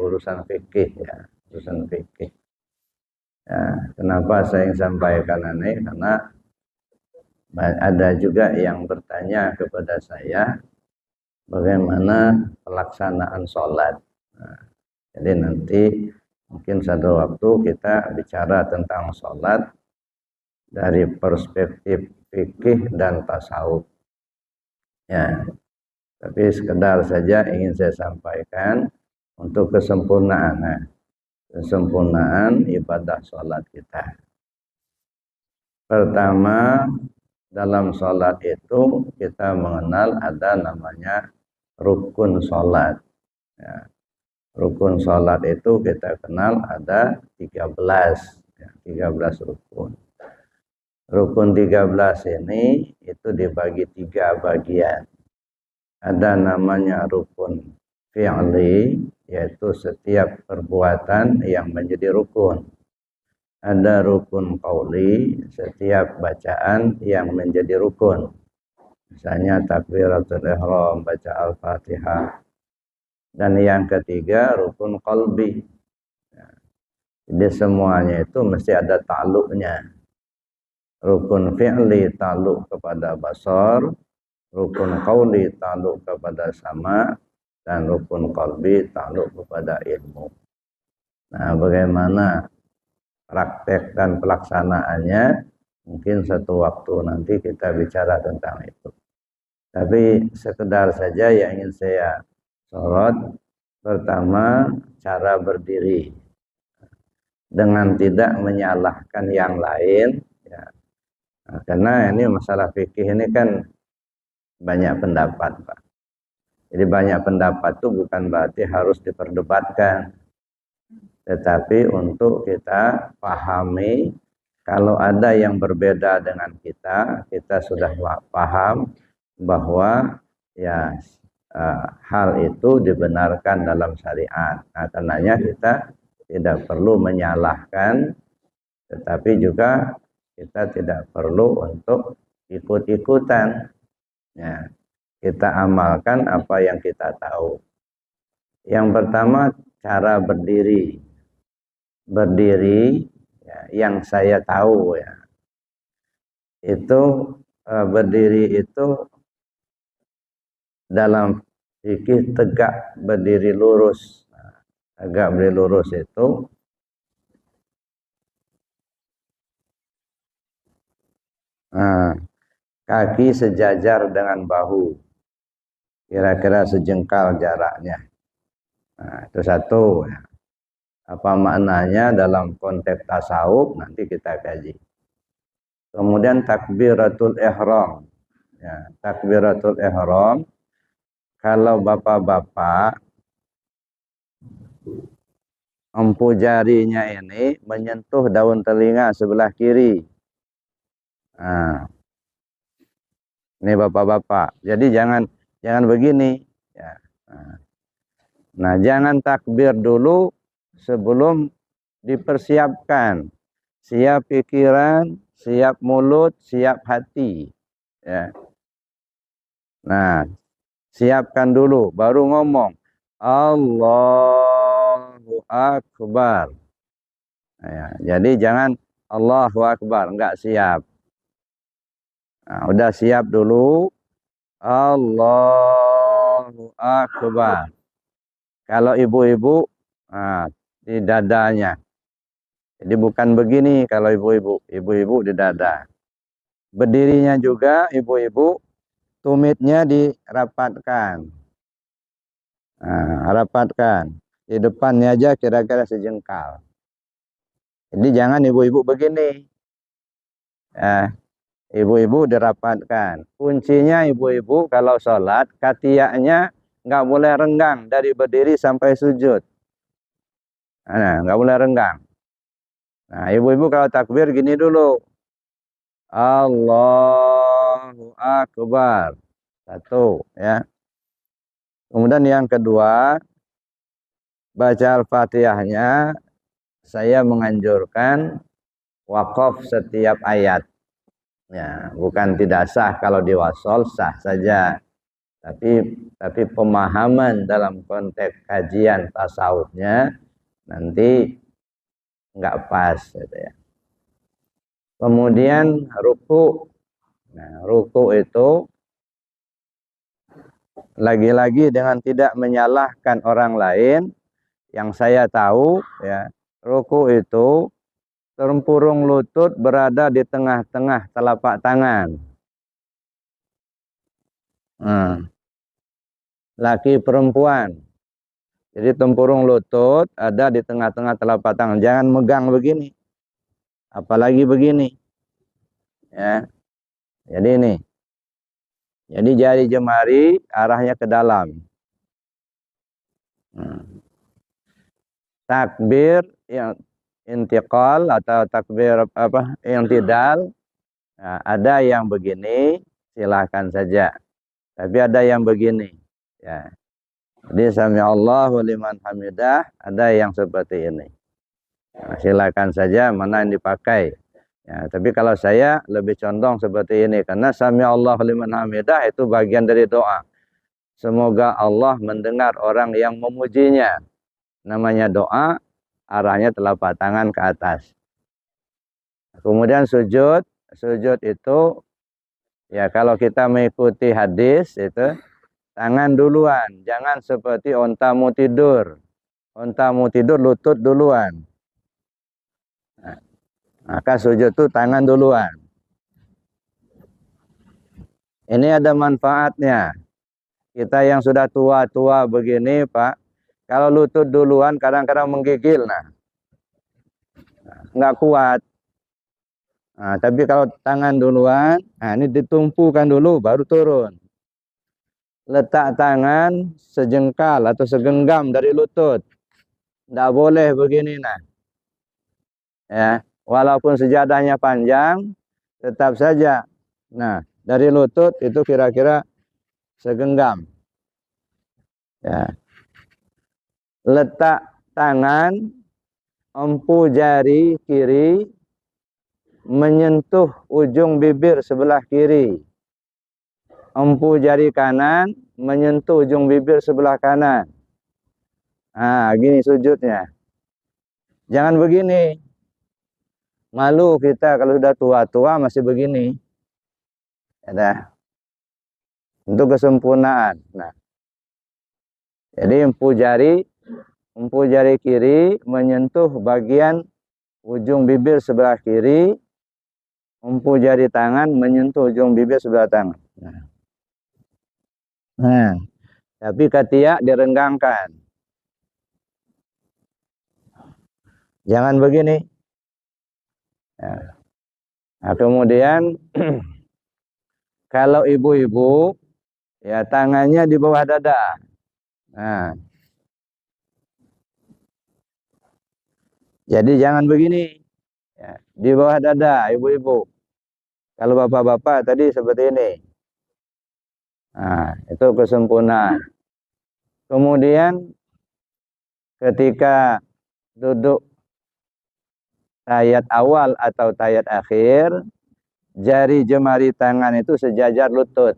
urusan fikih ya, urusan fikih. Ya, kenapa saya ingin sampaikan ini? Karena ada juga yang bertanya kepada saya bagaimana pelaksanaan sholat. Nah, jadi nanti mungkin satu waktu kita bicara tentang sholat dari perspektif fikih dan tasawuf. Ya, tapi sekedar saja ingin saya sampaikan untuk kesempurnaan ibadah sholat kita. Pertama, dalam sholat itu kita mengenal ada namanya rukun sholat. Ya, rukun sholat itu kita kenal ada 13, ya, 13 rukun. Rukun 13 ini itu dibagi 3 bagian. Ada namanya rukun fi'li, yaitu setiap perbuatan yang menjadi rukun. Ada rukun qauli, setiap bacaan yang menjadi rukun. Misalnya takbiratul ihram, baca Al-Fatihah. Dan yang ketiga rukun qalbi. Jadi semuanya itu mesti ada ta'alluqnya. Rukun fi'li ta'alluq kepada basar, rukun qauli ta'alluq kepada sama, dan rukun qalbi ta'alluq kepada ilmu. Nah, bagaimana praktek dan pelaksanaannya, mungkin satu waktu nanti kita bicara tentang itu. Tapi sekedar saja yang ingin saya sorot, pertama cara berdiri dengan tidak menyalahkan yang lain, ya. Nah, karena ini masalah fikih ini kan banyak pendapat, Pak. Jadi banyak pendapat itu bukan berarti harus diperdebatkan, tetapi untuk kita pahami kalau ada yang berbeda dengan kita, kita sudah paham bahwa ya hal itu dibenarkan dalam syariat. Nah, karenanya kita tidak perlu menyalahkan, tetapi juga kita tidak perlu untuk ikut-ikutan. Ya, kita amalkan apa yang kita tahu. Yang pertama cara berdiri. Berdiri ya, yang saya tahu ya, itu berdiri itu dalam fikih tegak berdiri lurus. Tegak berdiri lurus itu kaki sejajar dengan bahu, kira-kira sejengkal jaraknya. Nah, itu satu ya. Apa maknanya dalam konteks tasawuf nanti kita kaji. Kemudian takbiratul ihram. Ya, takbiratul ihram kalau bapak-bapak empu jarinya ini menyentuh daun telinga sebelah kiri. Nah, ini bapak-bapak. Jadi jangan begini. Ya. Nah, jangan takbir dulu sebelum dipersiapkan. Siap pikiran, siap mulut, siap hati. Ya. Nah, siapkan dulu, baru ngomong. Allahu Akbar. Nah, ya. Jadi jangan Allahu Akbar, enggak siap. Nah, udah siap dulu. Allahu Akbar. Kalau ibu-ibu, nah, di dadanya. Jadi bukan begini kalau ibu-ibu. Ibu-ibu di dada. Berdirinya juga ibu-ibu, tumitnya dirapatkan. Nah, rapatkan. Di depannya aja kira-kira sejengkal. Jadi jangan ibu-ibu begini. Ya, ibu-ibu dirapatkan. Kuncinya ibu-ibu kalau sholat, katiaknya nggak boleh renggang dari berdiri sampai sujud. Nah, nggak boleh renggang. Nah, ibu-ibu kalau takbir gini dulu. Allahu Akbar. Satu, ya. Kemudian yang kedua, baca Al-Fatihahnya, saya menganjurkan wakaf setiap ayat. Ya, bukan tidak sah kalau diwasol, sah saja. tapi pemahaman dalam konteks kajian tasawufnya nanti nggak pas gitu ya. Kemudian ruku. Nah, ruku itu lagi-lagi dengan tidak menyalahkan orang lain, yang saya tahu ya, ruku itu tempurung lutut berada di tengah-tengah telapak tangan. Laki perempuan. Jadi tempurung lutut ada di tengah-tengah telapak tangan. Jangan megang begini. Apalagi begini. Ya. Jadi ini. Jadi jari jemari arahnya ke dalam. Takbir yang intiqal atau takbir intidal. Nah, ada yang begini, silahkan saja. Tapi ada yang begini. Ya. Jadi sami Allahu liman hamidah, ada yang seperti ini. Nah, silakan saja mana yang dipakai. Ya, tapi kalau saya lebih condong seperti ini karena sami Allahu liman hamidah itu bagian dari doa. Semoga Allah mendengar orang yang memujinya. Namanya doa, arahnya telapak tangan ke atas. Kemudian sujud, sujud itu ya kalau kita mengikuti hadis itu tangan duluan, jangan seperti onta mau tidur. Onta mau tidur lutut duluan. Nah, maka sujud itu tangan duluan. Ini ada manfaatnya. Kita yang sudah tua-tua begini, Pak, kalau lutut duluan kadang-kadang menggigil, nggak kuat. Nah, tapi kalau tangan duluan, nah ini ditumpukan dulu, baru turun. Letak tangan sejengkal atau segenggam dari lutut. Nggak boleh begini, ya, walaupun sejadahnya panjang, tetap saja. Nah, dari lutut itu kira-kira segenggam. Ya. Letak tangan empu jari kiri menyentuh ujung bibir sebelah kiri. Empu jari kanan menyentuh ujung bibir sebelah kanan. Nah, gini sujudnya. Jangan begini. Malu kita kalau sudah tua-tua masih begini. Ya, untuk kesempurnaan. Nah, jadi empu jari kiri menyentuh bagian ujung bibir sebelah kiri, empu jari tangan menyentuh ujung bibir sebelah tangan. Nah, tapi ketiak direnggangkan. Jangan begini. Nah, kemudian kalau ibu-ibu, ya tangannya di bawah dada. Nah, jadi jangan begini. Ya, di bawah dada, ibu-ibu. Kalau bapak-bapak tadi seperti ini. Nah, itu kesempurnaan. Kemudian ketika duduk tayat awal atau tayat akhir, jari jemari tangan itu sejajar lutut.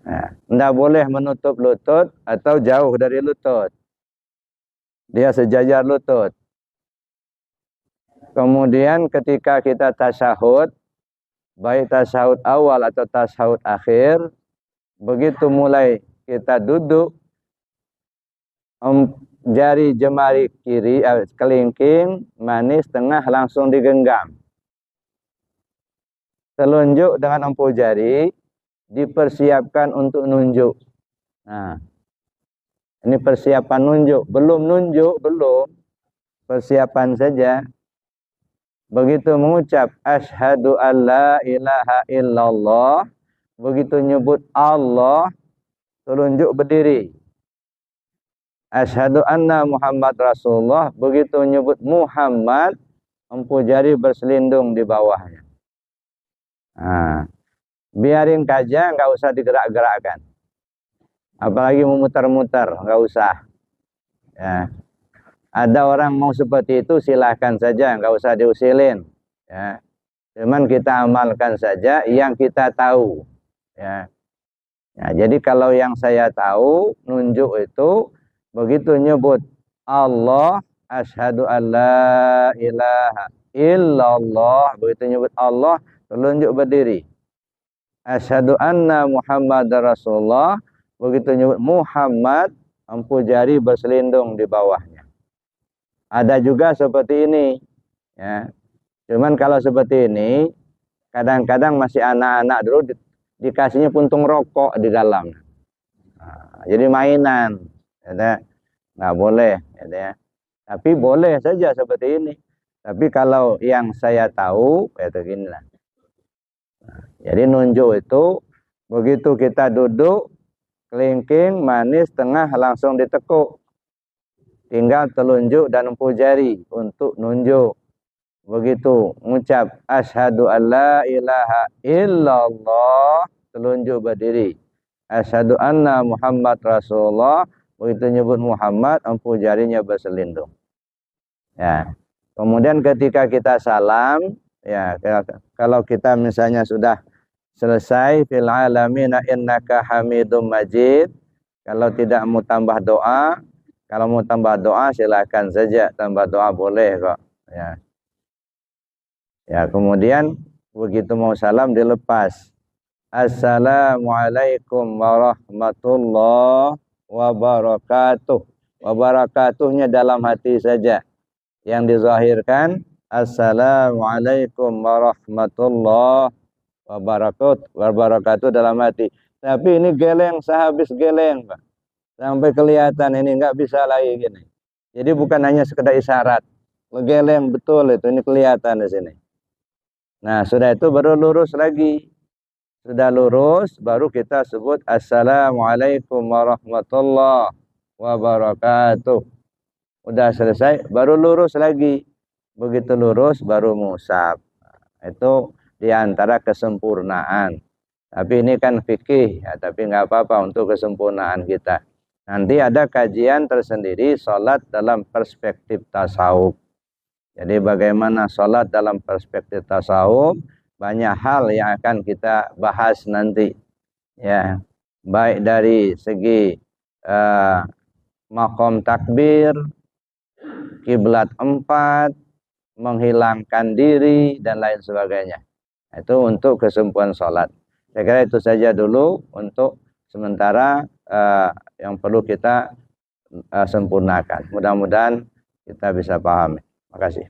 Nah, tidak boleh menutup lutut atau jauh dari lutut. Dia sejajar lutut. Kemudian ketika kita tasyahud, baik tasyahud awal atau tasyahud akhir, begitu mulai kita duduk, jari jemari kiri, kelingking, manis, tengah langsung digenggam. Telunjuk dengan empu jari dipersiapkan untuk nunjuk. Nah, ini persiapan nunjuk. Belum nunjuk, belum. Persiapan saja. Begitu mengucap asyhadu alla ilaha illallah, begitu nyebut Allah, telunjuk berdiri. Asyhadu anna Muhammad Rasulullah, begitu nyebut Muhammad, empu jari berselindung di bawahnya. Nah, biarin saja, nggak usah digerak-gerakkan. Apalagi memutar-mutar, nggak usah. Ya. Ada orang mau seperti itu, silahkan saja, nggak usah diusilin. Ya. Cuman kita amalkan saja yang kita tahu. Ya. Nah, jadi kalau yang saya tahu nunjuk itu begitu nyebut Allah, asyhadu alla ilaha illallah, begitu nyebut Allah telunjuk berdiri. Asyhadu anna Muhammadar Rasulullah, begitu nyebut Muhammad, empu jari berselindung di bawahnya. Ada juga seperti ini, ya. Cuman kalau seperti ini, kadang-kadang masih anak-anak dulu dikasihnya puntung rokok di dalam. Nah, jadi mainan, ya, nggak boleh, ya. Tapi boleh saja seperti ini. Tapi kalau yang saya tahu, ya beginilah. Jadi nunjuk itu begitu kita duduk kelingking manis tengah langsung ditekuk. Tinggal telunjuk dan empu jari untuk nunjuk. Begitu mengucap asyhadu alla ilaha illallah, telunjuk berdiri. Asyhadu anna Muhammad Rasulullah, begitu nyebut Muhammad empu jarinya berselindung. Ya. Kemudian ketika kita salam, ya, kalau kita misalnya sudah selesai fil alamina innaka hamidum majid, kalau tidak mau tambah doa, kalau mau tambah doa silakan saja, tambah doa boleh kok, ya. Ya, kemudian begitu mau salam dilepas. Assalamualaikum warahmatullahi wabarakatuh. Wabarakatuhnya dalam hati saja. Yang dizahirkan Assalamualaikum warahmatullahi wabarakatuh dalam hati. Tapi ini geleng sehabis geleng, Pak. Sampai kelihatan ini nggak bisa lagi gini. Jadi bukan hanya sekedar isyarat. Geleng betul itu, ini kelihatan di sini. Nah, sudah itu baru lurus lagi. Sudah lurus, baru kita sebut Assalamualaikum warahmatullahi wabarakatuh. Udah selesai, baru lurus lagi. Begitu lurus, baru musab. Itu diantara kesempurnaan. Tapi ini kan fikih, ya, tapi nggak apa-apa untuk kesempurnaan kita. Nanti ada kajian tersendiri sholat dalam perspektif tasawuf. Jadi bagaimana sholat dalam perspektif tasawuf, banyak hal yang akan kita bahas nanti. Ya, baik dari segi maqam takbir, kiblat 4, menghilangkan diri, dan lain sebagainya. Itu untuk kesempurnaan sholat. Saya kira itu saja dulu untuk sementara yang perlu kita sempurnakan. Mudah-mudahan kita bisa pahami. Terima kasih.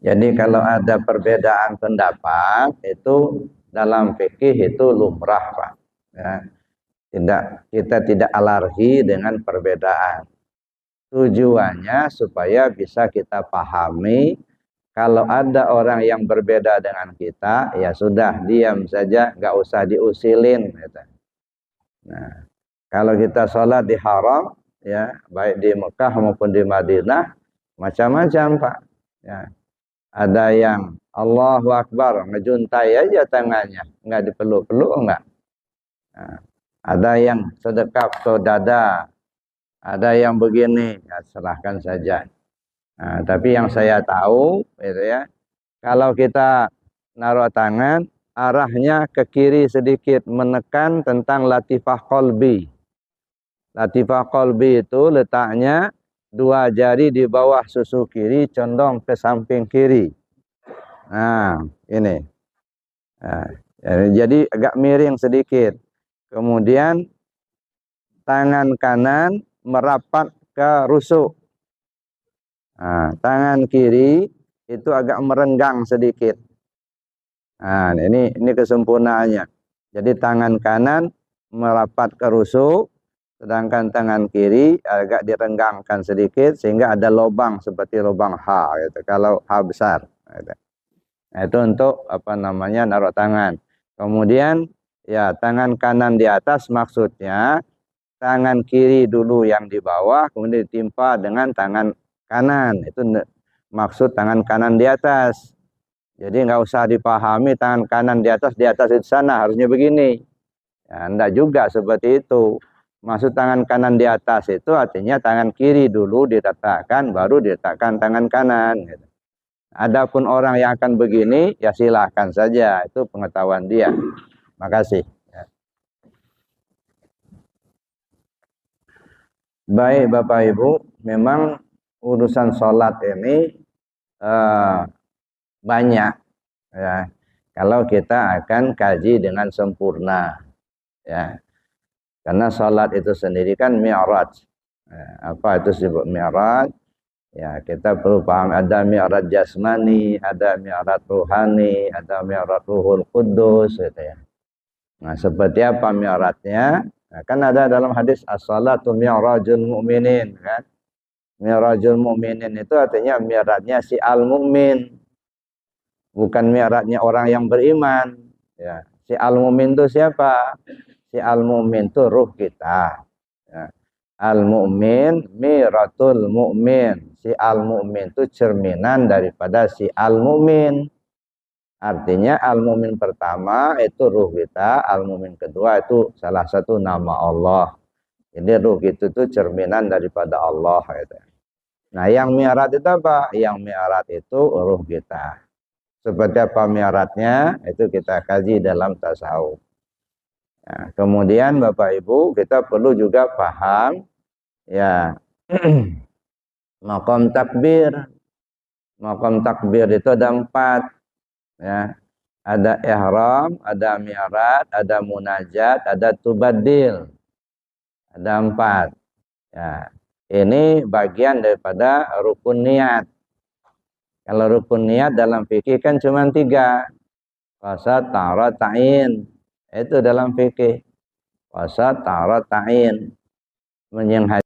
Jadi kalau ada perbedaan pendapat itu dalam fikih itu lumrah, Pak. Ya. Kita tidak alergi dengan perbedaan. Tujuannya supaya bisa kita pahami. Kalau ada orang yang berbeda dengan kita, ya sudah diam saja, nggak usah diusilin. Gitu. Nah, kalau kita sholat di haram, ya baik di Mekah maupun di Madinah, macam-macam, Pak. Ya, ada yang Allahu Akbar, ngejuntai aja tangannya, nggak dipeluk-peluk, enggak. Nah, ada yang sedekap ke dada, ada yang begini, ya serahkan saja. Nah, tapi yang saya tahu, gitu ya, kalau kita naruh tangan, arahnya ke kiri sedikit, menekan tentang latifah qalbi. Latifah qalbi itu letaknya 2 jari di bawah susu kiri, condong ke samping kiri. Nah, ini. Nah, jadi agak miring sedikit. Kemudian tangan kanan merapat ke rusuk. Nah, tangan kiri itu agak merenggang sedikit. Nah, ini kesempurnaannya. Jadi tangan kanan merapat ke rusuk, sedangkan tangan kiri agak direnggangkan sedikit sehingga ada lubang seperti lubang H gitu. Kalau H besar. Gitu. Nah, itu untuk apa namanya naruh tangan. Kemudian ya tangan kanan di atas maksudnya tangan kiri dulu yang di bawah kemudian ditimpa dengan tangan kanan. Itu maksud tangan kanan di atas. Jadi nggak usah dipahami tangan kanan di atas itu sana harusnya begini. Ya, enggak juga seperti itu. Maksud tangan kanan di atas itu artinya tangan kiri dulu diletakkan baru diletakkan tangan kanan. Gitu. Adapun orang yang akan begini, ya silahkan saja. Itu pengetahuan dia. Makasih. Baik Bapak Ibu, memang urusan sholat ini banyak. Ya. Kalau kita akan kaji dengan sempurna. Ya. Karena sholat itu sendiri kan mi'raj. Ya. Apa itu disebut mi'raj? Ya, kita perlu paham ada mi'raj jasmani, ada mi'raj ruhani, ada mi'raj ruhul kudus gitu ya. Nah, seperti apa mi'rajnya? Nah, kan ada dalam hadis as-salatu mi'rajul mu'minin kan. Mi'rajul mu'minin itu artinya mi'rajnya si al-mu'min. Bukan mi'rajnya orang yang beriman. Ya, si al-mu'min itu siapa? Si al-mu'min itu ruh kita. Ya. Al-mu'min miratul mu'min. Si al-mu'min itu cerminan daripada si al-mu'min. Artinya al-mu'min pertama itu ruh kita, al-mu'min kedua itu salah satu nama Allah. Jadi ruh itu tuh cerminan daripada Allah gitu. Nah, yang mi'raj itu apa? Yang mi'raj itu ruh kita. Seperti apa mi'rajnya? Itu kita kaji dalam tasawuf. Nah, kemudian Bapak Ibu, kita perlu juga paham ya maqam takbir. Maqam takbir itu ada 4 ya. Ada ihram, ada mi'raj, ada munajat, ada tubaddil. Ada 4. Ya. Ini bagian daripada rukun niat. Kalau rukun niat dalam fikih kan cuma 3. Qasad, ta'arad, ta'in. Itu dalam fikih. Qasad, ta'arad, ta'in. Yang